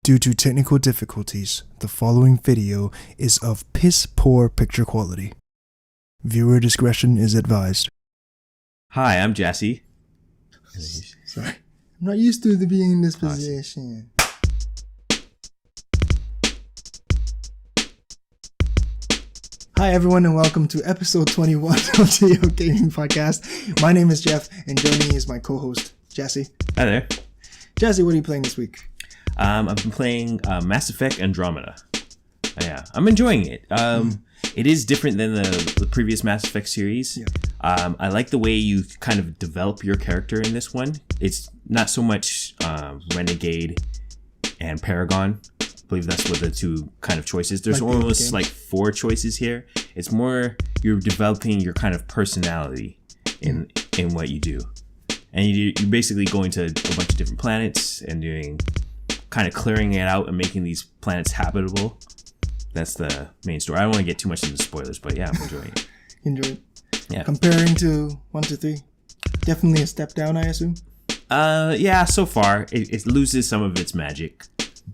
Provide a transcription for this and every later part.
Due to technical difficulties, the following video is of piss-poor picture quality. Viewer discretion is advised. Hi, I'm Jesse. Sorry. I'm not used to being in this position. Hi everyone and welcome to episode 21 of the Gaming Podcast. My name is Jeff and joining me is my co-host, Jesse. Hi there. Jesse, what are you playing this week? I've been playing Mass Effect Andromeda. Yeah, I'm enjoying it. It is different than the previous Mass Effect series. Yeah. I like the way you kind of develop your character in this one. It's not so much Renegade and Paragon. I believe that's what the two kind of choices. There's like almost like four choices here. It's more you're developing your kind of personality in what you do. And you're basically going to a bunch of different planets and doing kind of clearing it out and making these planets habitable. That's the main story. I don't want to get too much into spoilers, but yeah, I'm enjoying it. Enjoy it. Yeah. Comparing to 1 to 3, definitely a step down, I assume. Yeah. So far, it loses some of its magic,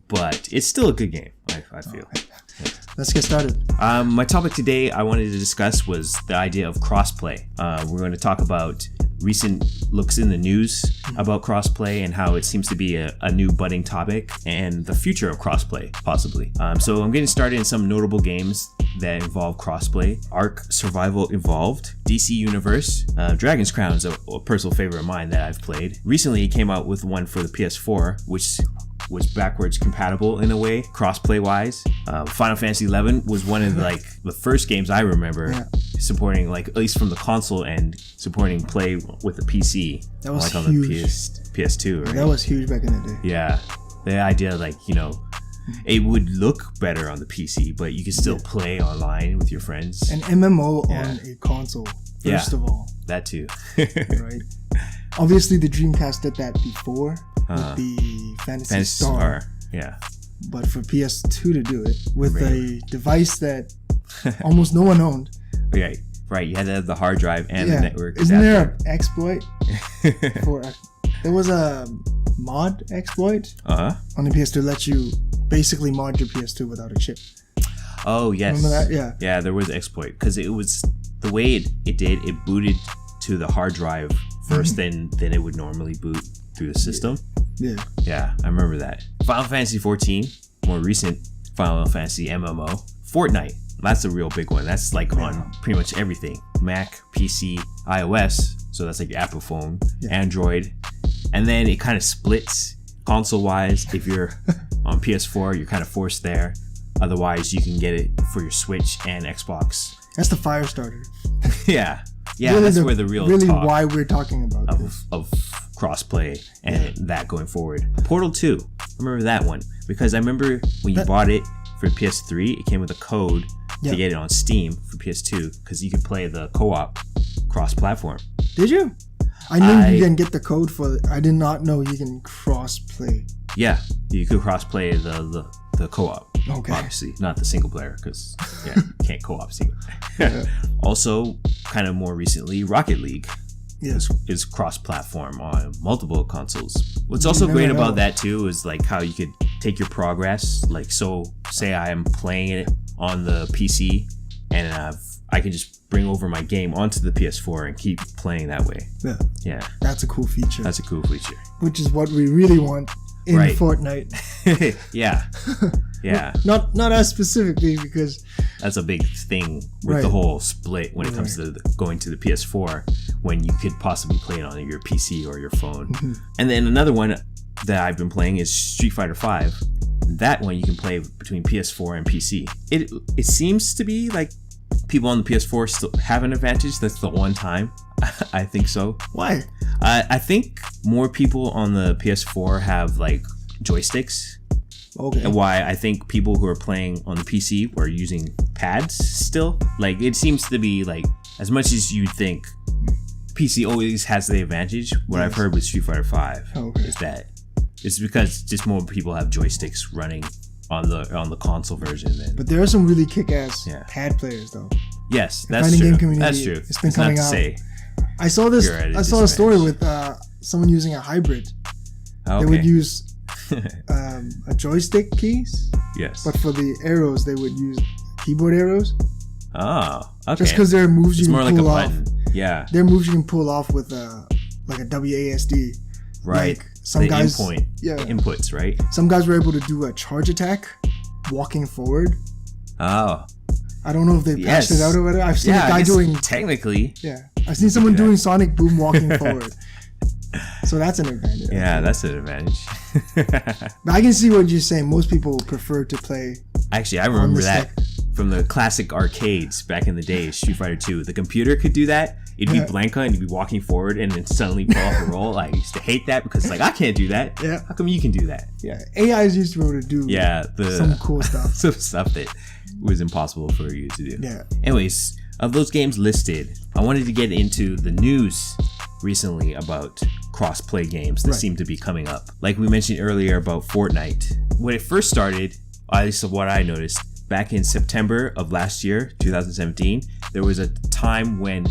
but it's still a good game. I feel. Okay. Yeah. Let's get started. My topic today I wanted to discuss was the idea of crossplay. We're going to talk about recent looks in the news about crossplay and how it seems to be a new budding topic and the future of crossplay, possibly. So I'm getting started in some notable games that involve crossplay. Ark Survival Evolved, DC Universe, Dragon's Crown is a personal favorite of mine that I've played. Recently it came out with one for the PS4, which was backwards compatible in a way, crossplay wise. Final Fantasy 11 was one of the first games I remember supporting, at least from the console end, supporting play with the PC. That was on huge. The PS2, right? That was huge back in the day. Yeah, the idea it would look better on the PC, but you could still play online with your friends. An MMO on a console, first of all. That too. Right. Obviously, the Dreamcast did that before with the Fantasy Star. Yeah. But for PS2 to do it with a device that almost no one owned. Right. You had to have the hard drive and the network. Isn't there an exploit there was a mod exploit on the PS2 to let you basically mod your PS2 without a chip. Oh, yes. Remember that? Yeah. Yeah, there was exploit because it was the way it booted to the hard drive first than it would normally boot through the system. Yeah, I remember that. Final Fantasy 14, more recent Final Fantasy MMO. Fortnite, that's a real big one. That's on pretty much everything. Mac, PC, iOS, so that's like your Apple phone, Android. And then it kind of splits console-wise. If you're on PS4, you're kind of forced there. Otherwise, you can get it for your Switch and Xbox. That's the fire starter. Yeah, really that's where the real talk why we're talking about of crossplay and that going forward. Portal 2, I remember that one because I remember when you bought it for PS3, it came with a code to get it on Steam for PS2 because you could play the co-op cross-platform. Did you? I knew you can get the code for it. I did not know you can cross-play. Yeah, you could cross-play the co-op. Okay. Obviously, not the single player because you can't co-op single. Also, kind of more recently, Rocket League is cross-platform on multiple consoles. What's also great about that too is how you could take your progress. So say I am playing it on the PC and I can just bring over my game onto the PS4 and keep playing that way. Yeah. That's a cool feature. Which is what we really want in Fortnite. Yeah. Not us specifically because that's a big thing with the whole split when it comes to going to the PS4 when you could possibly play it on your PC or your phone. And then another one that I've been playing is Street Fighter V. That one you can play between PS4 and PC. It seems to be people on the PS4 still have an advantage. That's the one time. I think so. Why? I think more people on the PS4 have joysticks. Okay. And why I think people who are playing on the PC are using pads still. It seems to be as much as you'd think PC always has the advantage. What I've heard with Street Fighter V is that it's because just more people have joysticks running on the console version. But there are some really kick-ass pad players though. Yes, that's true. That's true. It's been coming out. I saw a story with someone using a hybrid. They would use a joystick keys. Yes. But for the arrows, they would use keyboard arrows. Oh, okay. Just because there are moves you can pull off. Button. Yeah. There are moves you can pull off with like a WASD. Right. Like some the guys, inputs, right? Some guys were able to do a charge attack, walking forward. Oh. I don't know if they patched it out or whatever. I've seen a guy doing technically. Yeah, I've seen someone doing Sonic Boom walking forward. So that's an advantage. Yeah, that's an advantage. But I can see what you're saying. Most people prefer to play. Actually, I remember that from the classic arcades back in the day, Street Fighter 2. The computer could do that. It'd be Blanka and you'd be walking forward and then suddenly pull off a roll. I used to hate that because like I can't do that. Yeah. How come you can do that? Yeah. AIs used to be able to do some cool stuff. Some stuff that was impossible for you to do. Yeah. Anyways, of those games listed, I wanted to get into the news recently about cross-play games that seem to be coming up. Like we mentioned earlier about Fortnite. When it first started, at least of what I noticed, back in September of last year, 2017, there was a time when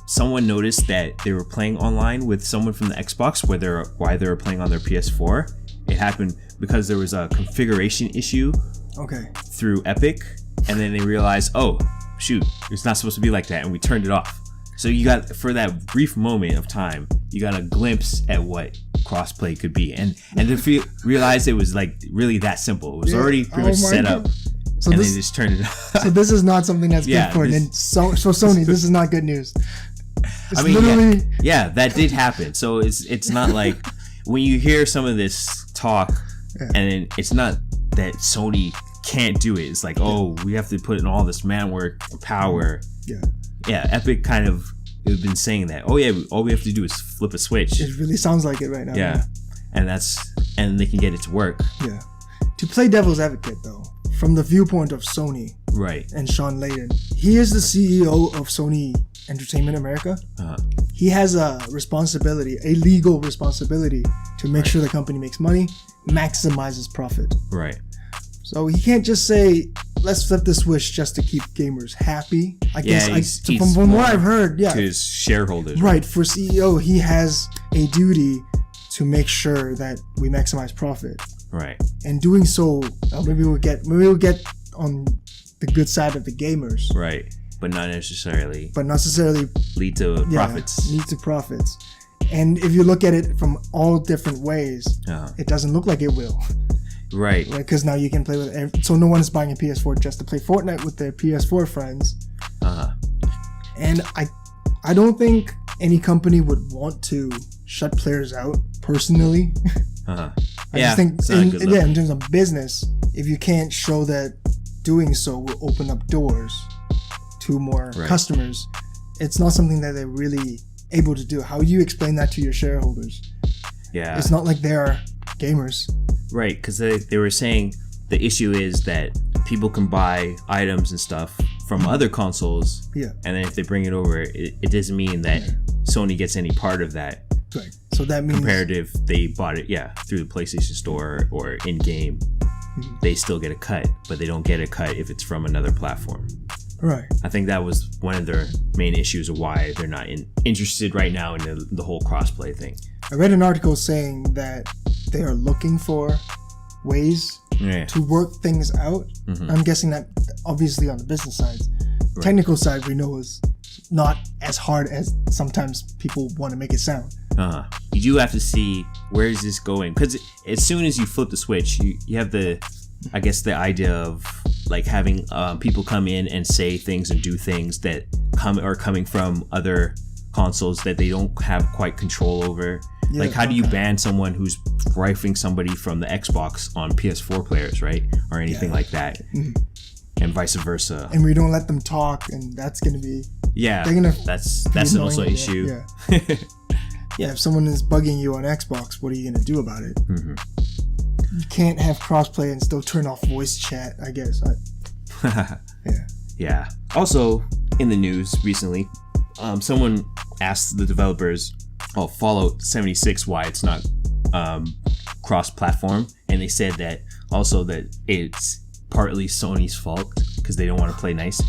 someone noticed that they were playing online with someone from the Xbox, why they were playing on their PS4. It happened because there was a configuration issue through Epic, and then they realized, oh shoot, it's not supposed to be like that, and we turned it off. So you got, for that brief moment of time, you got a glimpse at what crossplay could be, and they realized it was like really that simple. It was already pretty much set up. So and they just turned it off. So this is not something that's good for it. And so Sony, this is not good news. It's literally that did happen. So it's not like when you hear some of this talk, and it's not that Sony can't do it. It's like, oh, we have to put in all this man work, power. Yeah. Epic kind of has been saying that. Oh yeah, all we have to do is flip a switch. It really sounds like it right now. Yeah, and they can get it to work. Yeah. To play devil's advocate though, from the viewpoint of Sony, and Sean Layden, he is the CEO of Sony Entertainment America. He has a responsibility, a legal responsibility, to make sure the company makes money, maximizes profit. Right. So he can't just say, let's flip the switch just to keep gamers happy. I guess from what I've heard, to his shareholders. Right. For CEO, he has a duty to make sure that we maximize profit. Right. And doing so, maybe we'll get on the good side of the gamers. Right. But not necessarily lead to profits. Lead to profits. And if you look at it from all different ways, it doesn't look like it will. Right. Because now you can play with so no one is buying a PS4 just to play Fortnite with their PS4 friends. And I don't think any company would want to shut players out personally. I just think in terms of business, if you can't show that doing so will open up doors to more customers, it's not something that they're really able to do. How you explain that to your shareholders? Yeah. It's not like they're gamers. Right, because they were saying the issue is that people can buy items and stuff from other consoles, and then if they bring it over, it doesn't mean that Sony gets any part of that. Right. So that means comparative, they bought it, through the PlayStation Store or in game, they still get a cut, but they don't get a cut if it's from another platform. Right. I think that was one of their main issues of why they're not interested right now in the whole crossplay thing. I read an article saying that they are looking for ways to work things out. I'm guessing that obviously on the business side. Technical side we know is not as hard as sometimes people want to make it sound. You do have to see where is this going, because as soon as you flip the switch, you have the idea of like having people come in and say things and do things that are coming from other consoles that they don't have quite control over. Like how do you ban someone who's rifling somebody from the Xbox on PS4 players, right? Or anything like that. And vice versa. And we don't let them talk, and that's going to be... that's also an issue. If someone is bugging you on Xbox, what are you going to do about it? You can't have crossplay and still turn off voice chat, I guess. Also, in the news recently, someone asked the developers of Fallout 76 why it's not cross-platform, and they said that also that it's partly Sony's fault because they don't want to play nice.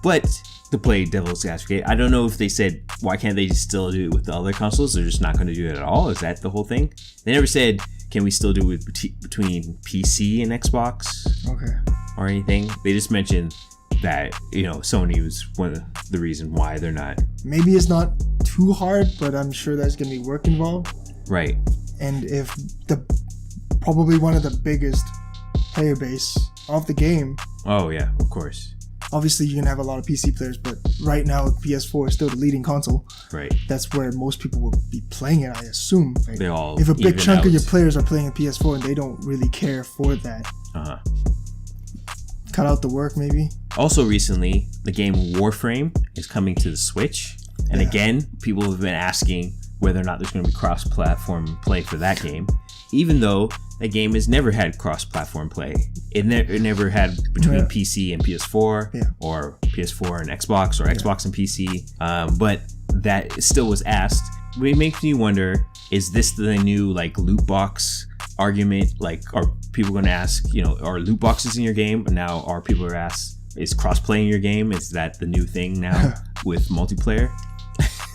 But to play devil's advocate, I don't know if they said why can't they just still do it with the other consoles? They're just not going to do it at all. Is that the whole thing? They never said can we still do it between PC and Xbox? Okay. Or anything? They just mentioned that, Sony was one of the reason why they're not. Maybe it's not too hard, but I'm sure there's going to be work involved. Right. And if probably one of the biggest player base of the game. Oh, yeah, of course. Obviously, you're going to have a lot of PC players, but right now, PS4 is still the leading console. Right. That's where most people will be playing it, I assume. Right? They all if a big chunk out. of your players are playing a PS4 and they don't really care for that. Uh-huh. Cut out the work, maybe. Also, recently, the game Warframe is coming to the Switch. And again, people have been asking whether or not there's going to be cross-platform play for that game. Even though that game has never had cross-platform play. It never had between PC and PS4, or PS4 and Xbox, or Xbox and PC. But that still was asked. It makes me wonder, is this the new loot box argument? Are people going to ask, are loot boxes in your game? Now are people are asked, is cross-play in your game? Is that the new thing now with multiplayer?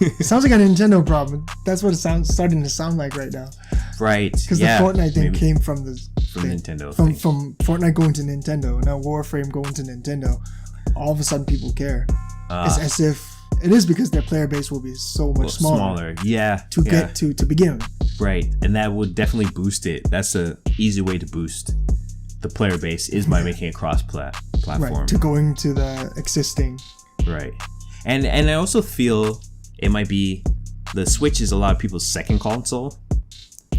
It sounds like a Nintendo problem. That's what it's starting to sound like right now. Right. Because the Fortnite thing came from Nintendo. From Fortnite going to Nintendo, now Warframe going to Nintendo. All of a sudden, people care. It's as if it is because their player base will be so much smaller. Yeah. To get to begin. Right, and that would definitely boost it. That's a easy way to boost the player base is by making it cross-platform. Right. To going to the existing. Right, and I also feel it might be the Switch is a lot of people's second console.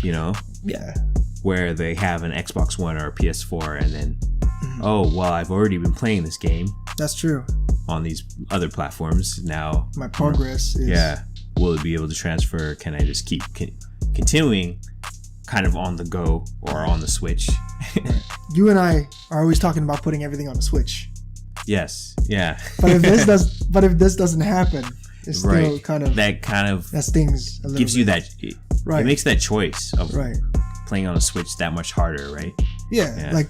Yeah. Where they have an Xbox One or a PS4, and then I've already been playing this game. That's true. On these other platforms now. My progress is. Yeah. Will it be able to transfer? Can I just keep continuing kind of on the go or on the Switch? Right. You and I are always talking about putting everything on the Switch. Yes. Yeah. But if this doesn't happen, it's still that stings a little gives bit. You that. Right. It makes that choice of playing on a Switch that much harder, right? Yeah. Like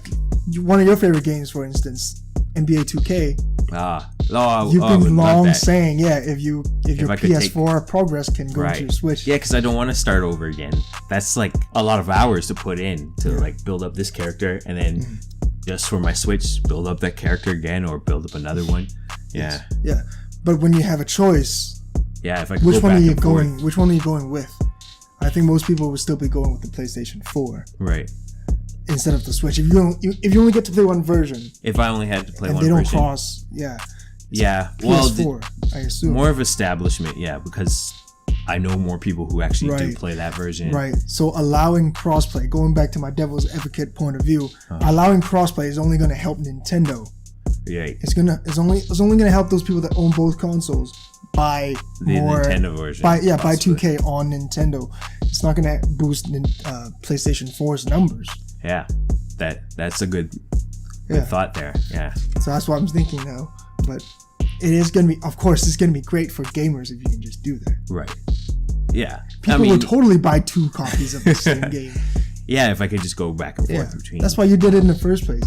one of your favorite games, for instance, NBA 2K. You've been long saying, if your PS4 progress can go to your Switch. Yeah, because I don't want to start over again. That's like a lot of hours to put in to build up this character, and then just for my Switch, build up that character again or build up another one. Yeah. Yeah, but when you have a choice, if I which one are you going with? I think most people would still be going with the PlayStation 4. Right. Instead of the Switch, if you only get to play one version, if I only had to play one version, version, and they don't cross, PS4, I assume more of establishment, because I know more people who actually do play that version. Right. So allowing crossplay, going back to my devil's advocate point of view, allowing crossplay is only going to help Nintendo. Yeah. It's only going to help those people that own both consoles buy more Nintendo version. Buy 2K on Nintendo. It's not going to boost PlayStation 4's numbers. Yeah, that's a good thought there. Yeah. So that's what I'm thinking now. But it is going to be, of course, it's going to be great for gamers if you can just do that. Right. Yeah. People would totally buy 2 copies of the same game. Yeah, if I could just go back and forth between. That's why you did it in the first place.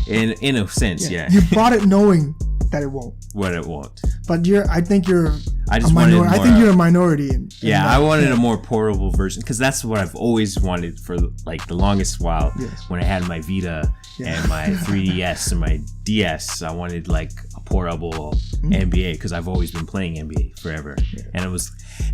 In a sense, You bought it knowing that it won't. What it won't. But I think you're a minority. I wanted a more portable version because that's what I've always wanted for the longest while. Yes. When I had my Vita and my 3DS and my DS, I wanted a portable NBA because I've always been playing NBA forever. Yeah. And it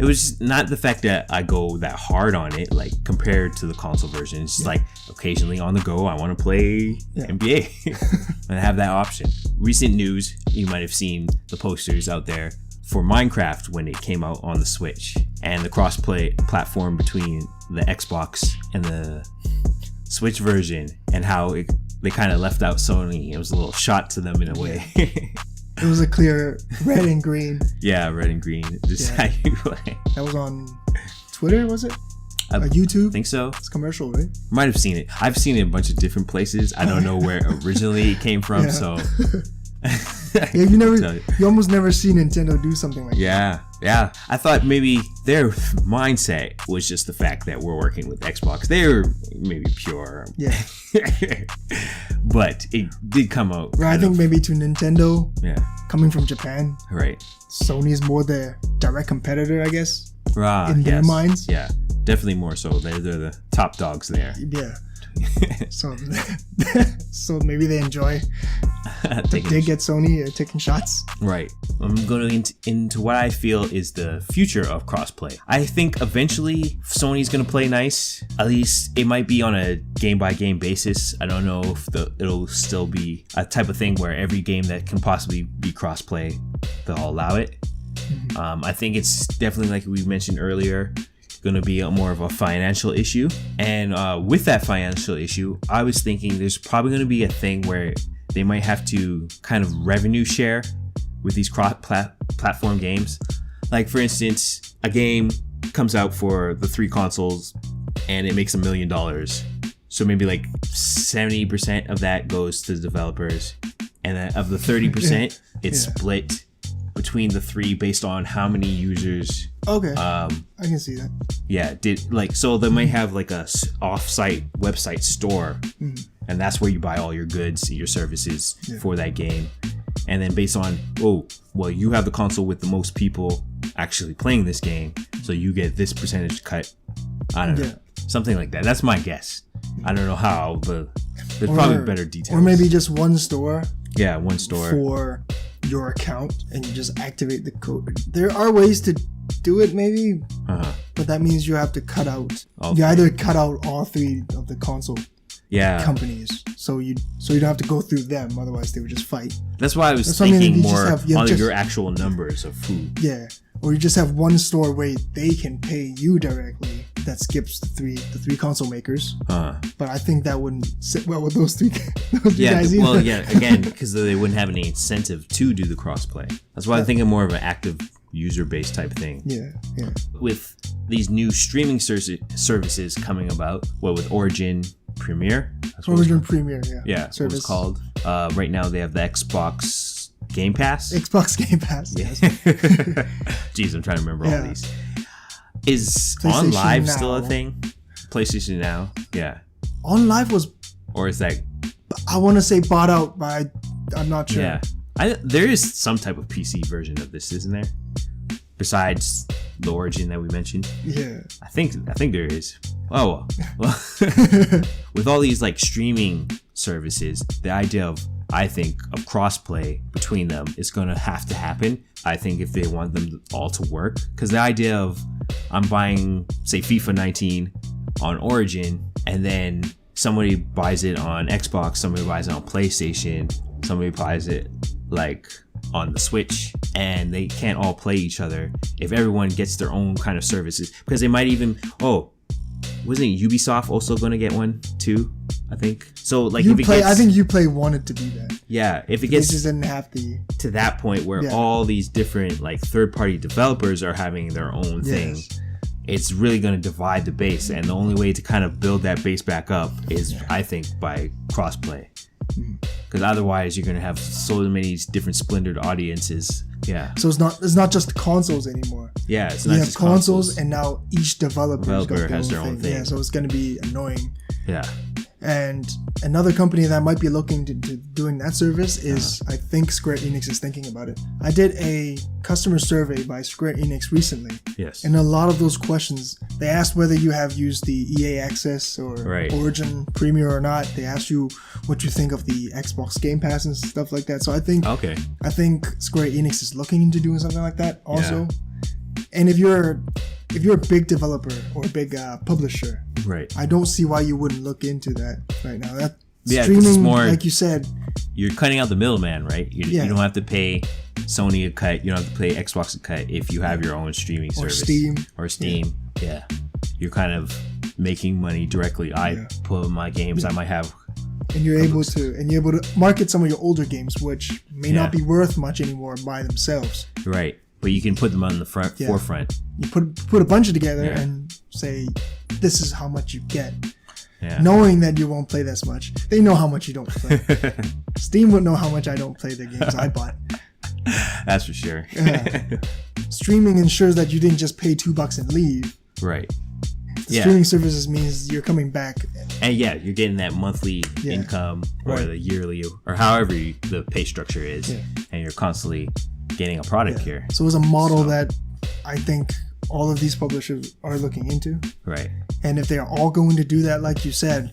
was not the fact that I go that hard on it, compared to the console version. It's just occasionally on the go, I want to play NBA and have that option. Recent news, you might have seen the posters out there for Minecraft when it came out on the Switch and the cross-play platform between the Xbox and the Switch version and how they kind of left out Sony. It was a little shot to them in a way. It was a clear red and green. Yeah, red and green. This is how you play. That was on Twitter, was it? YouTube? I think so. It's commercial, right? Might have seen it. I've seen it in a bunch of different places. I don't know where originally it came from, so... you almost never see Nintendo do something like that. Yeah. I thought maybe their mindset was just the fact that we're working with Xbox. They're maybe pure. Yeah. But it did come out. Right, I think maybe to Nintendo. Yeah. Coming from Japan. Right. Sony is more the direct competitor, I guess. In their minds. Yeah. definitely more so. They're the top dogs there. Yeah. So maybe they enjoy the dig at Sony taking shots. Right. I'm going into what I feel is the future of crossplay. I think eventually Sony's going to play nice. At least it might be on a game-by-game basis. I don't know if it'll still be a type of thing where every game that can possibly be crossplay, they'll allow it. I think it's definitely, like we mentioned earlier, going to be more of a financial issue. And with that financial issue, I was thinking there's probably going to be a thing where they might have to kind of revenue share with these cross-platform games. Like, for instance, a game comes out for the 3 consoles and it makes $1 million. So maybe like 70% of that goes to the developers. And then of the 30%, it's split between the 3 based on how many users. Okay. I can see that. Yeah. So they might have like a off-site website store, and that's where you buy all your goods, your services for that game. And then based on, you have the console with the most people actually playing this game, so you get this percentage cut. I don't know. Something like that. That's my guess. I don't know how, but there's probably better details. Or maybe just one store. Yeah, one store. For your account, and you just activate the code. There are ways to do it, maybe, but that means you have to cut out. Either cut out all 3 of the console companies, so you don't have to go through them. Otherwise, they would just fight. That's why I was thinking more on your actual numbers of who. Yeah, or you just have one store where they can pay you directly. That skips the three console makers. But I think that wouldn't sit well with those three guys either. Well, again, because they wouldn't have any incentive to do the crossplay. That's why I'm thinking more of an active user-based type thing. Yeah. With these new streaming services coming about, with Origin Premiere? Origin Premiere, Yeah, service. What it's called. Right now they have the Xbox Game Pass. Xbox Game Pass, yes. Jeez, I'm trying to remember all these. Is On Live still a thing? PlayStation Now? Yeah. On Live was... Or is that... I want to say bought out, but I'm not sure. Yeah. There is some type of PC version of this, isn't there? Besides the Origin that we mentioned. Yeah. I think there is. Oh, well. With all these like streaming services, the idea of crossplay between them is going to have to happen. I think if they want them all to work, because the idea of I'm buying, say, FIFA 19 on Origin, and then somebody buys it on Xbox, somebody buys it on PlayStation, somebody buys it like on the Switch, and they can't all play each other if everyone gets their own kind of services, because they might even wasn't Ubisoft also going to get one too? I think so. Like I think Uplay wanted to do that. Yeah, if it gets just didn't have to that point where all these different like third-party developers are having their own thing, it's really going to divide the base, and the only way to kind of build that base back up is, I think, by crossplay. Because otherwise, you're going to have so many different splintered audiences. Yeah. So it's not just consoles anymore. Yeah, it's not just consoles, and now each developer has their own thing. Yeah, so it's going to be annoying. Yeah. And another company that might be looking to doing that service is, I think Square Enix is thinking about it. I did a customer survey by Square Enix recently. Yes. And a lot of those questions, they asked whether you have used the EA Access or Origin Premier or not. They asked you what you think of the Xbox Game Pass and stuff like that. So I think Square Enix is looking into doing something like that also. Yeah. And if you're a big developer or a big publisher, I don't see why you wouldn't look into that right now. That streaming, more, like you said, you're cutting out the middleman, right? You don't have to pay Sony a cut. You don't have to pay Xbox a cut if you have your own streaming service or Steam. Yeah, you're kind of making money directly. I put my games. I might have. And you're able to market some of your older games, which may not be worth much anymore by themselves. Right. But you can put them on the forefront. You put a bunch together and say, this is how much you get. Yeah. Knowing that you won't play this much. They know how much you don't play. Steam would know how much I don't play the games I bought. That's for sure. Streaming ensures that you didn't just pay $2 and leave. Right. Streaming services means you're coming back. And you're getting that monthly income or the yearly or however the pay structure is. Yeah. And you're constantly getting a product here. So it's a model that I think all of these publishers are looking into. Right. And if they're all going to do that, like you said,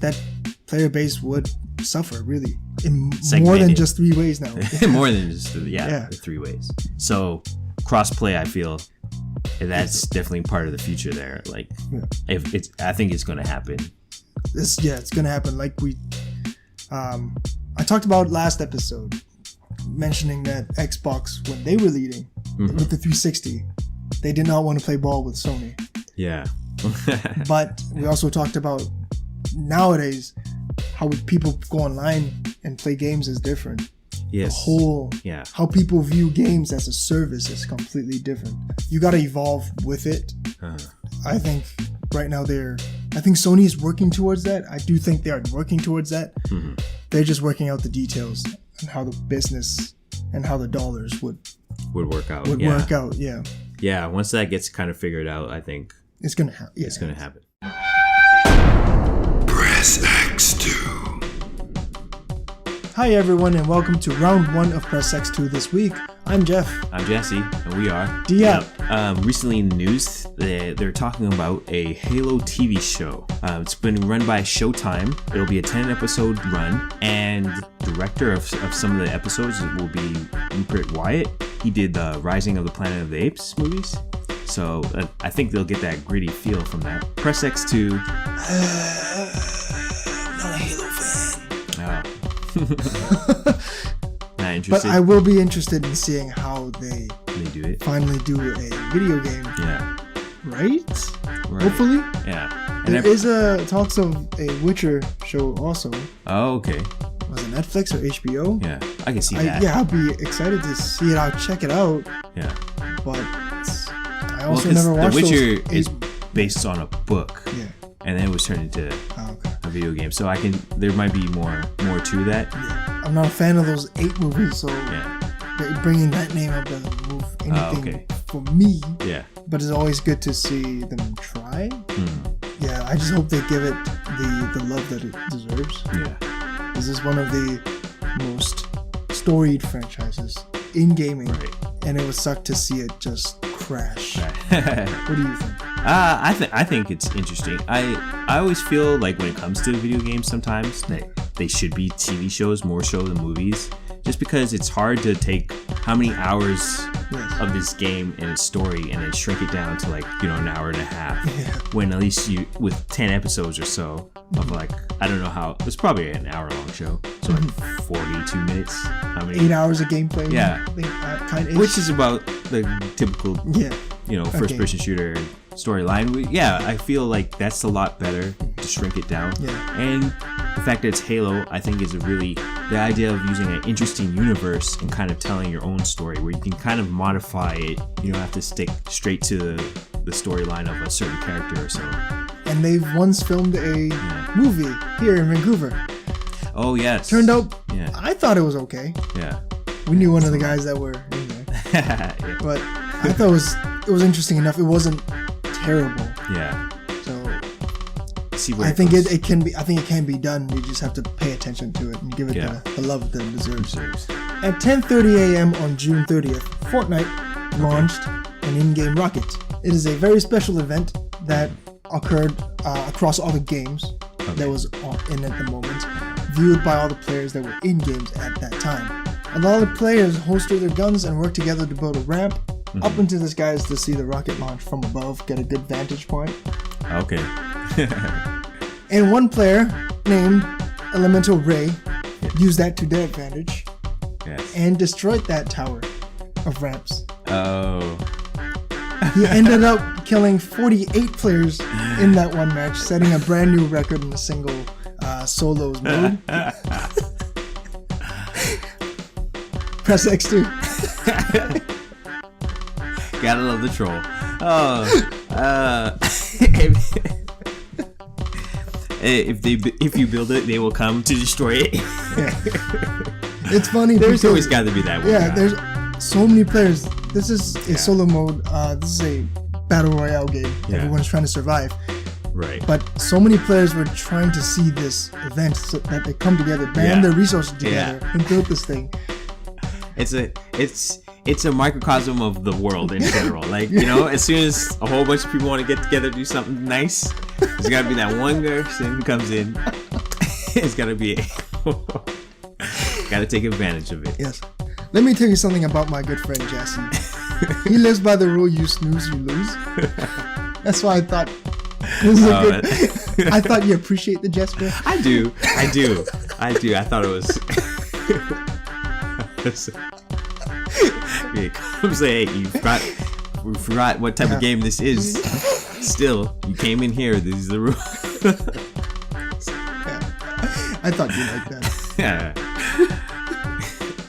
that player base would suffer really in more than just 3 ways now. More than just the 3 ways. So crossplay, I feel that's definitely part of the future there. Like, I think it's going to happen. It's going to happen. Like I talked about last episode, mentioning that Xbox, when they were leading with the 360, they did not want to play ball with Sony. Yeah. But we also talked about nowadays how people go online and play games is different. Yes. The whole how people view games as a service is completely different. You got to evolve with it. I think right now I think Sony is working towards that. I do think they are working towards that. They're just working out the details and how the business and how the dollars would work out. Work out. Yeah. Yeah. Once that gets kind of figured out, I think it's gonna happen. Yeah. It's gonna happen. Press X2. Hi everyone, and welcome to round 1 of Press X2 this week. I'm Jeff. I'm Jesse, and we are Diab. Recently in the news, they're talking about a Halo TV show. It's been run by Showtime. It'll be a 10-episode run, and director of some of the episodes will be Rupert Wyatt. He did the Rising of the Planet of the Apes movies. So I think they'll get that gritty feel from that. Press X2. Not a Halo fan. Oh. Not interested. But I will be interested in seeing how they do it. Finally do a video game. Yeah. Right? Hopefully. Yeah. There is talks of a Witcher show also. Oh, okay. Was it Netflix or HBO? Yeah, I can see that. Yeah, I'll be excited to see it. I'll check it out. Yeah. But I also never watched The Witcher is based on a book. Yeah. And then it was turned into a video game. So there might be more to that. Yeah. I'm not a fan of those 8 movies, so bringing that name up doesn't move anything for me. Yeah. But it's always good to see them try. Yeah, I just hope they give it the love that it deserves. Yeah. This is one of the most storied franchises in gaming. Right. And it would suck to see it just crash. What do you think? I think it's interesting. I always feel like when it comes to video games, sometimes they should be TV shows more so than movies, just because it's hard to take how many hours of this game and its story and then shrink it down to an hour and a half. Yeah. When at least with 10 episodes or so of I don't know how, it's probably an hour long show, so 42 minutes. How many? 8 hours of gameplay. Yeah. Which is about the typical first person shooter storyline. Yeah, I feel like that's a lot better to shrink it down. Yeah. And the fact that it's Halo, I think is the idea of using an interesting universe and kind of telling your own story where you can kind of modify it. You don't have to stick straight to the storyline of a certain character or so. And they've once filmed a movie here in Vancouver. Oh, yes. Turned out, I thought it was okay. Yeah. We knew one of the guys that were in there. Yeah. But I thought it was interesting enough. It wasn't terrible. Yeah. So see where I think it can be done. You just have to pay attention to it and give it the love that it deserves. At 10:30 a.m. on June 30th, Fortnite launched an in-game rocket. It is a very special event that occurred across all the games that was in at the moment, viewed by all the players that were in games at that time. A lot of the players holstered their guns and worked together to build a ramp up into the skies to see the rocket launch from above, get a good vantage point. Okay. And one player named Elemental Ray used that to their advantage and destroyed that tower of ramps. Oh. He ended up killing 48 players in that one match, setting a brand new record in a single solos mode. Press X2. Gotta love the troll. Oh. If you build it, they will come to destroy it. It's funny. There's always got to be that one. Yeah, there's so many players. This is a solo mode. This is a battle royale game. Everyone's trying to survive. Right. But so many players were trying to see this event so that they come together, band their resources together, and build this thing. It's it's a microcosm of the world in general. Like, you know, as soon as a whole bunch of people want to get together, do something nice, there's got to be that one person who comes in. It's got to be, got to take advantage of it. Yes. Let me tell you something about my good friend Jesse. He lives by the rule: you snooze, you lose. That's why I thought it was a good. I thought you appreciate the gesture. I do. I thought it was. He comes say, hey, you forgot what type of game this is. Still, you came in here. This is the rule. I thought you liked that. Yeah.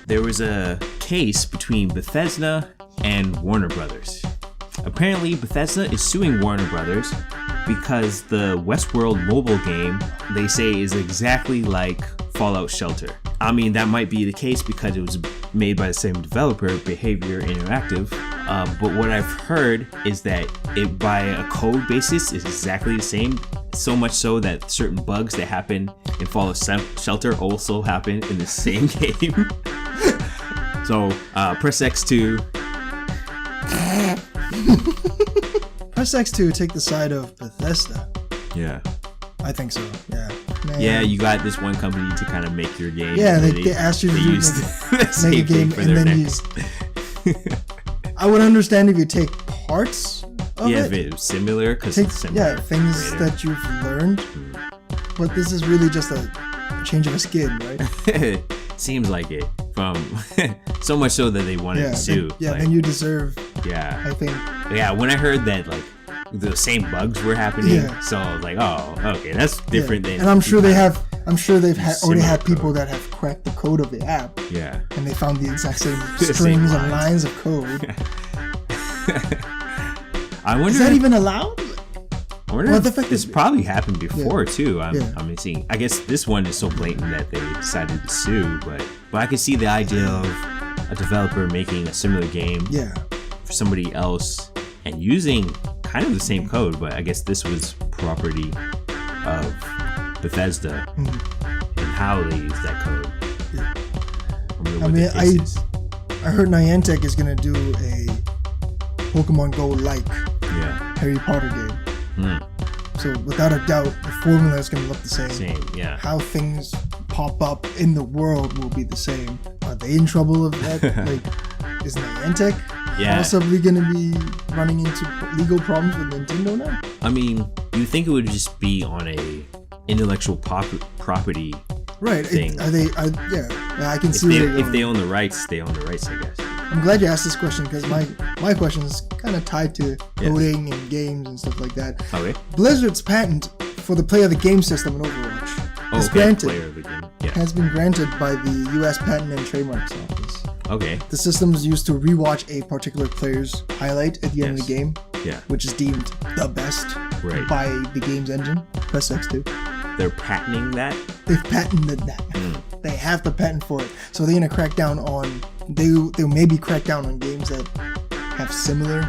There was a case between Bethesda and Warner Brothers. Apparently, Bethesda is suing Warner Brothers because the Westworld mobile game, they say, is exactly like Fallout Shelter. I mean, that might be the case because it was made by the same developer, Behaviour Interactive. But what I've heard is that it, by a code basis, is exactly the same. So much so that certain bugs that happen in Fallout Shelter also happen in the same game. So, press X2. Press X2, take the side of Bethesda. Yeah. I think so, yeah. Man. Yeah, you got this one company to kind of make your game. Yeah, they asked you to make a game, and then I would understand if you take parts of it. Yeah, if it's similar, because it's similar. Yeah, things that you've learned. But this is really just a change of a skin, right? Seems like it. From so much so that they wanted to sue. Then you deserve. Yeah. I think. Yeah, when I heard that, like, the same bugs were happening, so I was like, oh, okay, that's different than. And I'm sure they've already had people that have cracked the code of the app. Yeah. And they found the exact same strings and lines of code. I wonder. Is that even allowed? I wonder if this probably happened before too. I mean, I guess this one is so blatant that they decided to sue, but I could see the idea of a developer making a similar game for somebody else and using kind of the same code, but I guess this was property of Bethesda and how they use that code. I heard Niantic is gonna do a Pokemon Go like Harry Potter game. So without a doubt, the formula is gonna look the same. How things pop up in the world will be the same. Are they in trouble of that? Like, is Niantic possibly going to be running into legal problems with Nintendo now? I mean, you think it would just be on a intellectual property thing. I can see if they own the rights, they own the rights, I guess. I'm glad you asked this question because my question is kind of tied to coding and games and stuff like that. Okay. Blizzard's patent for the play of the game system in Overwatch has been granted by the U.S. Patent and Trademarks Office. Okay. The system is used to rewatch a particular player's highlight at the end of the game, which is deemed the best by the game's engine. Press X2. They're patenting that? They've patented that. They have the patent for it. So they're going to crack down on... They'll maybe crack down on games that have similar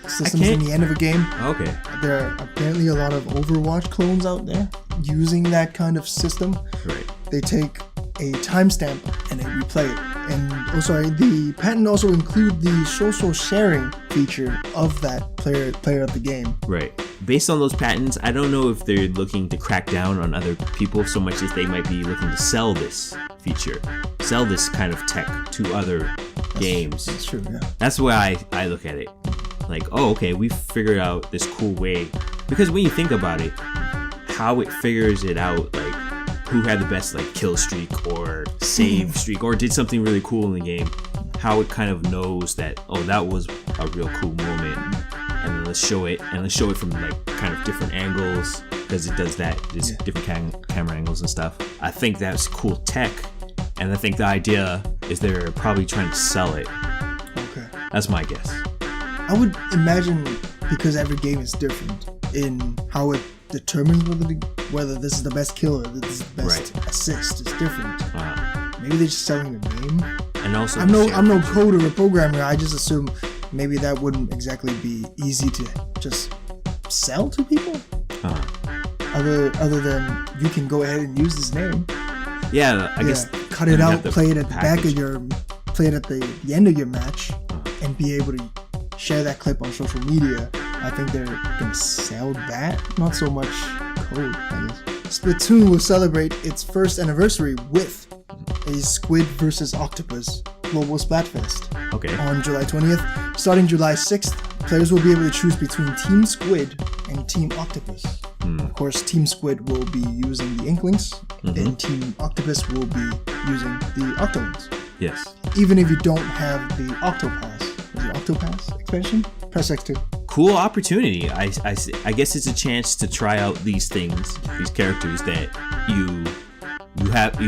systems in the end of a game. Okay. There are apparently a lot of Overwatch clones out there using that kind of system. Right. They take a timestamp and they replay it. And the patent also include the social sharing feature of that player of the game. Right. Based on those patents, I don't know if they're looking to crack down on other people so much as they might be looking to sell this feature, sell this kind of tech to other games. That's true, yeah. That's the way I look at it. Like, oh, okay, we figured out this cool way. Because when you think about it, how it figures it out, like, who had the best, like, kill streak or save streak or did something really cool in the game, how it kind of knows that, oh, that was a real cool moment. And then let's show it from, like, kind of different angles, because it does that, just different camera angles and stuff. I think that's cool tech, and I think the idea is they're probably trying to sell it. Okay. That's my guess. I would imagine, because every game is different in how it determines whether this is the best kill or this is the best assist. It's different. Maybe they're just selling the name. And also, I'm no coder or programmer. I just assume maybe that wouldn't exactly be easy to just sell to people. Other than you can go ahead and use this name. Yeah, I guess cut it out, play it at the back of your play it at the end of your match and be able to share that clip on social media. I think they're going to sell that, not so much code, I guess. Splatoon will celebrate its first anniversary with a Squid versus Octopus Global Splatfest on July 20th. Starting July 6th, players will be able to choose between Team Squid and Team Octopus. Of course, Team Squid will be using the Inklings, and Team Octopus will be using the Octolings. Yes. Even if you don't have the Octopass. Is it Octopass expansion? Press X2. Cool opportunity. I guess it's a chance to try out these things, these characters that you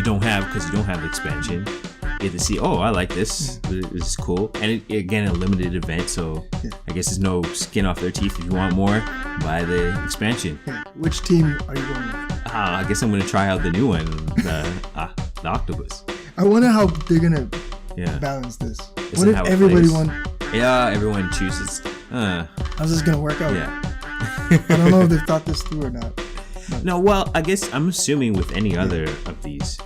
don't have because you don't have the expansion. You get to see, oh, I like this. This is cool. And again, a limited event, so I guess there's no skin off their teeth. If you want more, buy the expansion. Which team are you going with? I guess I'm going to try out the new one, the Octopus. I wonder how they're going to balance this. What if everybody everyone chooses. How's this going to work out? Yeah. I don't know if they've thought this through or not. But. No, well, I guess I'm assuming with any other of these,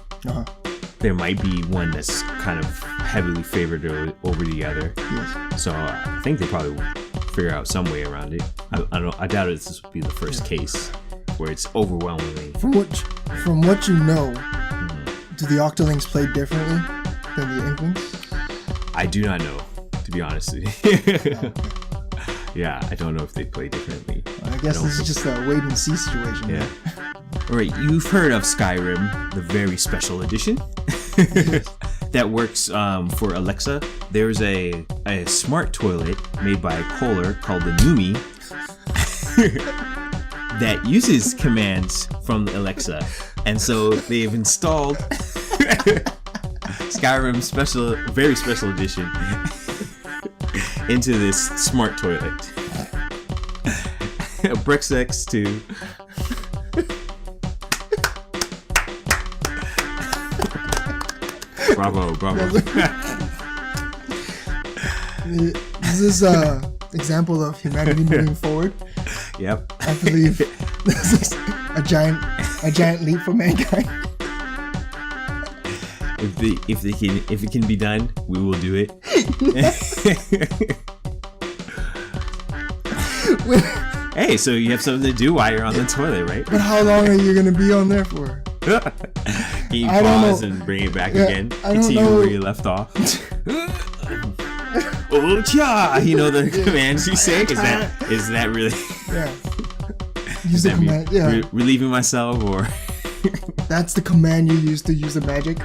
there might be one that's kind of heavily favored over the other. Yes. So I think they probably will figure out some way around it. I doubt this will be the first case where it's overwhelmingly. From what you know, do the Octolings play differently than the Inklings? I do not know, to be honest with you. Yeah, I don't know if they play differently. I guess this is just a wait and see situation. Yeah. All right, you've heard of Skyrim, the very special edition that works for Alexa. There's a smart toilet made by Kohler called the Numi that uses commands from Alexa, and so they've installed Skyrim very special edition into this smart toilet. Brix X2. Bravo. This is an example of humanity moving forward. Yep. I believe this is a giant leap for mankind. If it can be done, we will do it. Hey, so you have something to do while you're on the toilet, right? But how long are you gonna be on there for? Can you pause and bring it back again? Continue where you left off. Oh, cha! You know the commands you say? Is that really? Yeah. Use the command. Yeah. Relieving myself, or? That's the command you use to use the magic.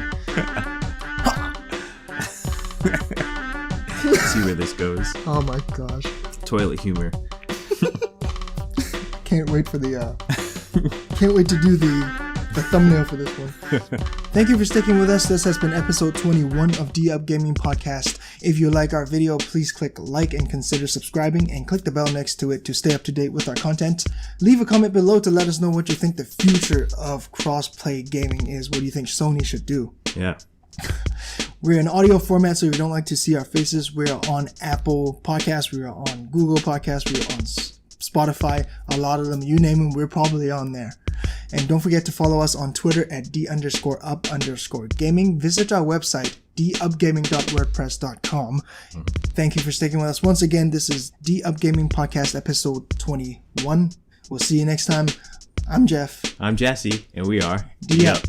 See where this goes. Oh my gosh. Toilet humor. Can't wait for can't wait to do the thumbnail for this one. Thank you for sticking with us. This has been episode 21 of D-Up Gaming Podcast. If you like our video, please click like and consider subscribing, and click the bell next to it to stay up to date with our content. Leave a comment below to let us know what you think the future of cross-play gaming is. What do you think Sony should do? Yeah. We're in audio format, so if you don't like to see our faces, we're on Apple Podcasts, we're on Google Podcasts, we're on Spotify, a lot of them, you name them, we're probably on there. And don't forget to follow us on Twitter at d_up_gaming. Visit our website, dupgaming.wordpress.com. Thank you for sticking with us. Once again, this is D-Up Gaming Podcast episode 21. We'll see you next time. I'm Jeff. I'm Jesse, and we are D-Up.